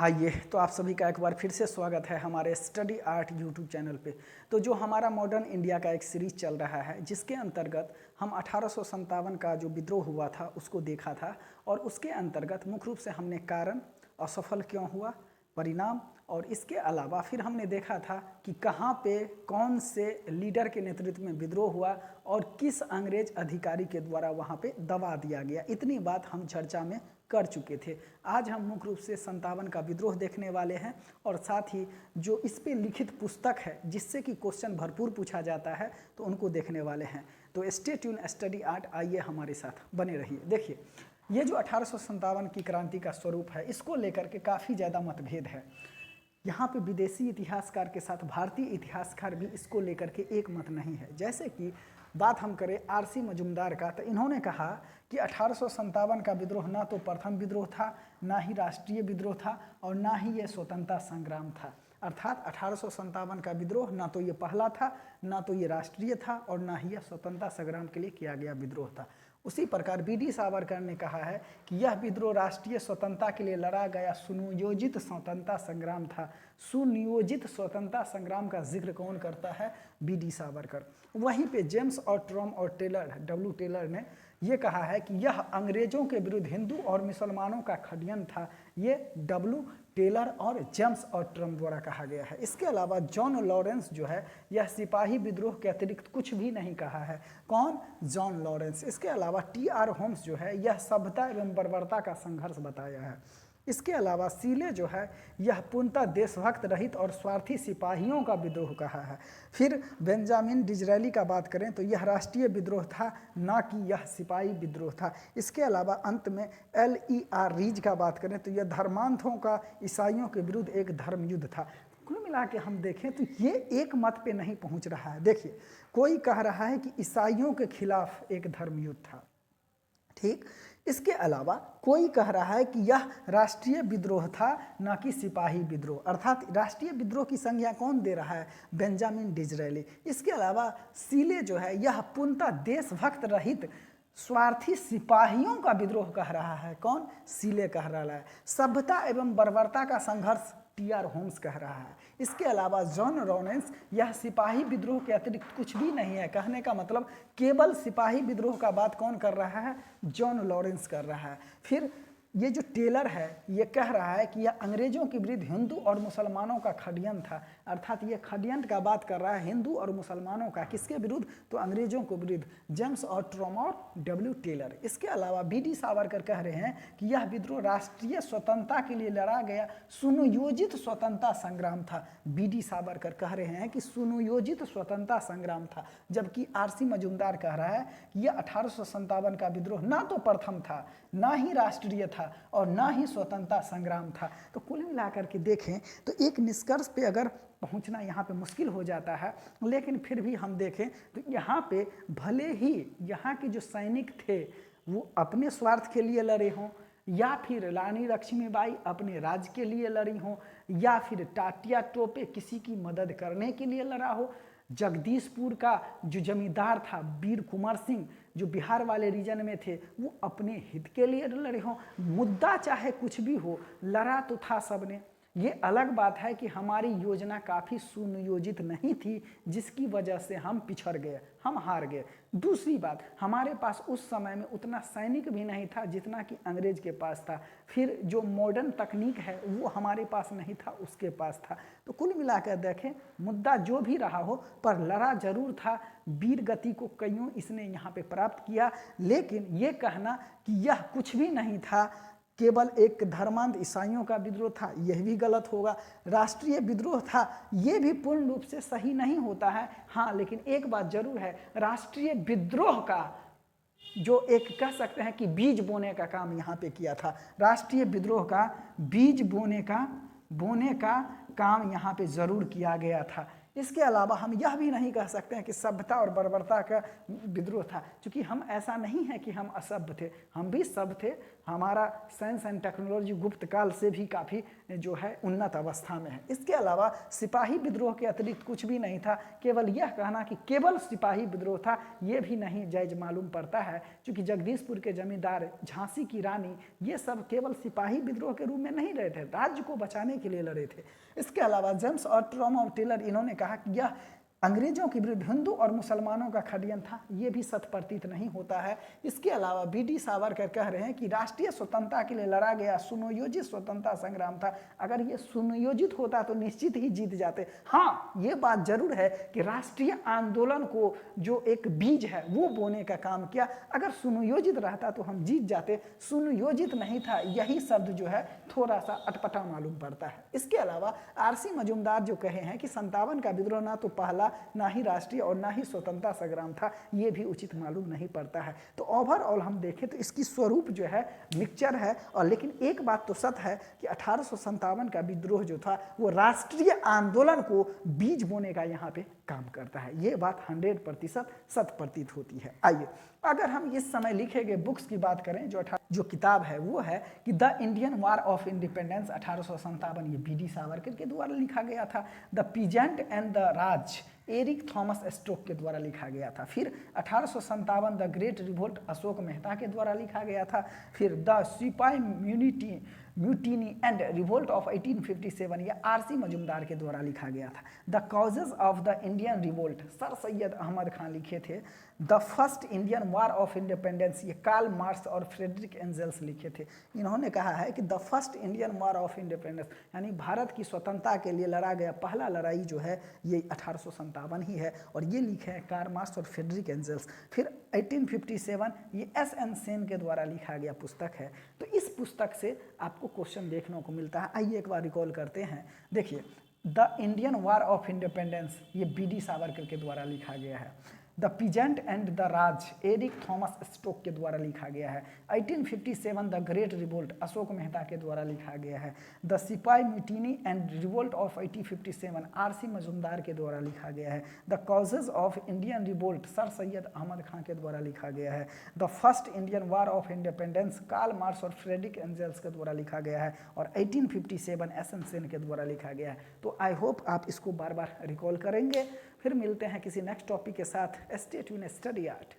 आइए तो आप सभी का एक बार फिर से स्वागत है हमारे स्टडी आर्ट यूट्यूब चैनल पे। तो जो हमारा मॉडर्न इंडिया का एक सीरीज चल रहा है जिसके अंतर्गत हम 1857 का जो विद्रोह हुआ था उसको देखा था और उसके अंतर्गत मुख्य रूप से हमने कारण, असफल क्यों हुआ, परिणाम और इसके अलावा फिर हमने देखा था कि कहाँ पे कौन से लीडर के नेतृत्व में विद्रोह हुआ और किस अंग्रेज अधिकारी के द्वारा वहाँ पे दबा दिया गया। इतनी बात हम चर्चा में कर चुके थे। आज हम मुख्य रूप से 57 का विद्रोह देखने वाले हैं और साथ ही जो इस पे लिखित पुस्तक है जिससे कि क्वेश्चन भरपूर पूछा जाता है तो उनको देखने वाले हैं। तो स्टे ट्यून स्टडी आर्ट, आइए हमारे साथ बने रहिए। देखिए, ये जो 1857 की क्रांति का स्वरूप है इसको लेकर के काफ़ी ज़्यादा मतभेद है। यहाँ पे विदेशी इतिहासकार के साथ भारतीय इतिहासकार भी इसको लेकर के एक मत नहीं है। जैसे कि बात हम करें आरसी मजुमदार का, तो इन्होंने कहा कि 1857 का विद्रोह ना तो प्रथम विद्रोह था, ना ही राष्ट्रीय विद्रोह था और ना ही ये स्वतंत्रता संग्राम था। अर्थात 1857 का विद्रोह ना तो ये पहला था, ना तो ये राष्ट्रीय था और ना ही यह स्वतंत्रता संग्राम के लिए किया गया विद्रोह था। उसी प्रकार बी डी सावरकर ने कहा है कि यह विद्रोह राष्ट्रीय स्वतंत्रता के लिए लड़ा गया सुनियोजित स्वतंत्रता संग्राम था। सुनियोजित स्वतंत्रता संग्राम का जिक्र कौन करता है? B D Savarkar. वहीं पे जेम्स और ट्रॉम और टेलर, डब्ल्यू टेलर ने यह कहा है कि यह अंग्रेजों के विरुद्ध हिंदू और मुसलमानों का षड्यंत्र था। ये डब्ल्यू टेलर और जेम्स और ट्रम द्वारा कहा गया है। इसके अलावा जॉन लॉरेंस जो है यह सिपाही विद्रोह के अतिरिक्त कुछ भी नहीं कहा है। कौन? John Lawrence. इसके अलावा टी आर होम्स जो है यह सभ्यता एवं बर्बरता का संघर्ष बताया है। इसके अलावा सीले जो है यह पूर्णतः देशभक्त रहित और स्वार्थी सिपाहियों का विद्रोह कहा है। फिर बेंजामिन डिजरेली का बात करें तो यह राष्ट्रीय विद्रोह था, ना कि यह सिपाही विद्रोह था। इसके अलावा अंत में LER रीज का बात करें तो यह धर्मांधों का ईसाइयों के विरुद्ध एक धर्म युद्ध था। कुल मिला के हम देखें तो ये एक मत पे नहीं पहुंच रहा है। देखिए, कोई कह रहा है कि ईसाइयों के खिलाफ एक धर्म युद्ध था, ठीक। इसके अलावा कोई कह रहा है कि यह राष्ट्रीय विद्रोह था, ना कि सिपाही विद्रोह। अर्थात राष्ट्रीय विद्रोह की संज्ञा कौन दे रहा है? Benjamin Disraeli. इसके अलावा सीले जो है यह पूर्णतः देशभक्त रहित स्वार्थी सिपाहियों का विद्रोह कह रहा है। कौन? सीले कह रहा है। सभ्यता एवं बर्बरता का संघर्ष टी आर होम्स कह रहा है। इसके अलावा जॉन लॉरेंस यह सिपाही विद्रोह के अतिरिक्त कुछ भी नहीं है। कहने का मतलब केवल सिपाही विद्रोह का बात कौन कर रहा है? जॉन लॉरेंस कर रहा है। फिर ये जो टेलर है ये कह रहा है कि यह अंग्रेजों के विरुद्ध हिंदू और मुसलमानों का षड्यंत्र था। अर्थात ये षड्यंत्र का बात कर रहा है हिंदू और मुसलमानों का। किसके विरुद्ध? तो अंग्रेजों के विरुद्ध। जेम्स और ट्रॉम और डब्ल्यू टेलर। इसके अलावा बी डी सावरकर कह रहे हैं कि यह विद्रोह राष्ट्रीय स्वतंत्रता के लिए लड़ा गया सुनियोजित स्वतंत्रता संग्राम था। बी डी सावरकर कह रहे हैं कि सुनियोजित स्वतंत्रता संग्राम था, जबकि आरसी मजुमदार कह रहा है कि यह 1857 का विद्रोह ना तो प्रथम था, ना ही राष्ट्रीय था और ना ही स्वतंत्रता संग्राम था। तो कुल मिलाकर के देखें तो एक निष्कर्ष पे अगर पहुंचना यहाँ पे मुश्किल हो जाता है, लेकिन फिर भी हम देखें तो यहाँ पे भले ही यहाँ के जो सैनिक थे वो अपने स्वार्थ के लिए लड़े हों, या फिर रानी लक्ष्मीबाई अपने राज्य के लिए लड़ी हों, या फिर टाटिया टोपे किसी की मदद करने के लिए लड़ा हो, जगदीशपुर का जो जमींदार था वीर कुंवर सिंह जो बिहार वाले रीजन में थे वो अपने हित के लिए लड़े हों, मुद्दा चाहे कुछ भी हो, लड़ा तो था सबने। ये अलग बात है कि हमारी योजना काफ़ी सुनियोजित नहीं थी जिसकी वजह से हम पिछड़ गए, हम हार गए। दूसरी बात, हमारे पास उस समय में उतना सैनिक भी नहीं था जितना कि अंग्रेज के पास था। फिर जो मॉडर्न तकनीक है वो हमारे पास नहीं था, उसके पास था। तो कुल मिलाकर देखें मुद्दा जो भी रहा हो पर लड़ा जरूर था। वीर गति को कईयों इसने यहाँ पे प्राप्त किया, लेकिन ये कहना कि यह कुछ भी नहीं था, केवल एक धर्मांध ईसाइयों का विद्रोह था, यह भी गलत होगा। राष्ट्रीय विद्रोह था, यह भी पूर्ण रूप से सही नहीं होता है। हाँ, लेकिन एक बात जरूर है, राष्ट्रीय विद्रोह का जो एक कह सकते हैं कि बीज बोने का काम यहाँ पे किया था। राष्ट्रीय विद्रोह का बीज बोने का काम यहाँ पे जरूर किया गया था। इसके अलावा हम यह भी नहीं कह सकते हैं कि सभ्यता और बर्बरता का विद्रोह था, क्योंकि हम ऐसा नहीं है कि हम असभ्य थे, हम भी सभ्य थे, हमारा साइंस एंड टेक्नोलॉजी गुप्त काल से भी काफ़ी जो है उन्नत अवस्था में है। इसके अलावा सिपाही विद्रोह के अतिरिक्त कुछ भी नहीं था। केवल यह कहना कि केवल सिपाही विद्रोह था ये भी नहीं जायज मालूम पड़ता है, क्योंकि जगदीशपुर के जमींदार, झांसी की रानी, ये सब केवल सिपाही विद्रोह के रूप में नहीं लड़े थे, राज्य को बचाने के लिए लड़े थे। इसके अलावा जेम्स और ट्रॉम टेलर इन्होंने कहा कि यह अंग्रेजों के विरुद्ध हिंदू और मुसलमानों का षड्यंत्र था, ये भी शत प्रतीत नहीं होता है। इसके अलावा बी.डी. सावरकर कह रहे हैं कि राष्ट्रीय स्वतंत्रता के लिए लड़ा गया सुनियोजित स्वतंत्रता संग्राम था। अगर ये सुनियोजित होता तो निश्चित ही जीत जाते। हाँ, ये बात जरूर है कि राष्ट्रीय आंदोलन को जो एक बीज है वो बोने का काम किया। अगर सुनियोजित रहता तो हम जीत जाते, सुनियोजित नहीं था, यही शब्द जो है थोड़ा सा अटपटा मालूम पड़ता है। इसके अलावा आर.सी. मजूमदार जो कहे हैं कि 57 का विद्रोह ना तो पहला, ना ही राष्ट्रीय और ना ही स्वतंत्रता संग्राम था, ये भी उचित मालूम नहीं पड़ता है। तो ओवरऑल हम देखें तो इसकी स्वरूप जो है मिक्सचर है। और लेकिन एक बात तो सत्य है कि 1857 का विद्रोह जो था वो राष्ट्रीय आंदोलन को बीज बोने का यहाँ पे काम करता है। ये बात 100% सत्य प्रतीत होती है। आइए अगर हम इस समय लिखे गए बुक्स की बात करें, जो किताब है वो है कि the Indian war of independence 1857, ये बी.डी. सावरकर के द्वारा लिखा गया था। The peasant and the raj, Eric Thomas Stoke के द्वारा लिखा गया था। फिर 1857 the great revolt, Ashok Mehta के द्वारा लिखा गया था। फिर the sipahi mutiny and revolt of 1857, ये आर.सी. मजूमदार के द्वारा लिखा गया था। The causes of the Indian revolt, Sir Syed Ahmad Khan लिखे थे। The first Indian war of independence, ये कार्ल मार्क्स और फ्रेडरिक एंजल्स लिखे थे। इन्होंने कहा है कि the first Indian war of independence, यानी भारत की स्वतंत्रता के लिए लड़ा गया पहला लड़ाई जो है ये 1857 ही है, और ये लिखे हैं कार्ल मार्क्स और फ्रेडरिक एंजल्स। फिर 1857 ये एस.एन. सेन के द्वारा लिखा गया पुस्तक है। तो इस पुस्तक से आपको क्वेश्चन देखने को मिलता है। आइए एक बार रिकॉल करते हैं। देखिए, the Indian war of independence ये बी.डी. सावरकर के द्वारा लिखा गया है। The peasant and the raj, Eric Thomas Stoke के द्वारा लिखा गया है। 1857 the great revolt, Ashok Mehta के द्वारा लिखा गया है। The sipahi mutiny and revolt of 1857, R C. Majumdar के द्वारा लिखा गया है। The causes of Indian revolt, Sir Syed Ahmad Khan के द्वारा लिखा गया है। The first Indian war of independence, Karl Marx और फ्रेडरिक एंजल्स के द्वारा लिखा गया है। और 1857 एस.एन. सेन के द्वारा लिखा गया है। तो आई होप आप इसको बार बार रिकॉल करेंगे। फिर मिलते हैं किसी नेक्स्ट टॉपिक के साथ। Stay tuned, study art.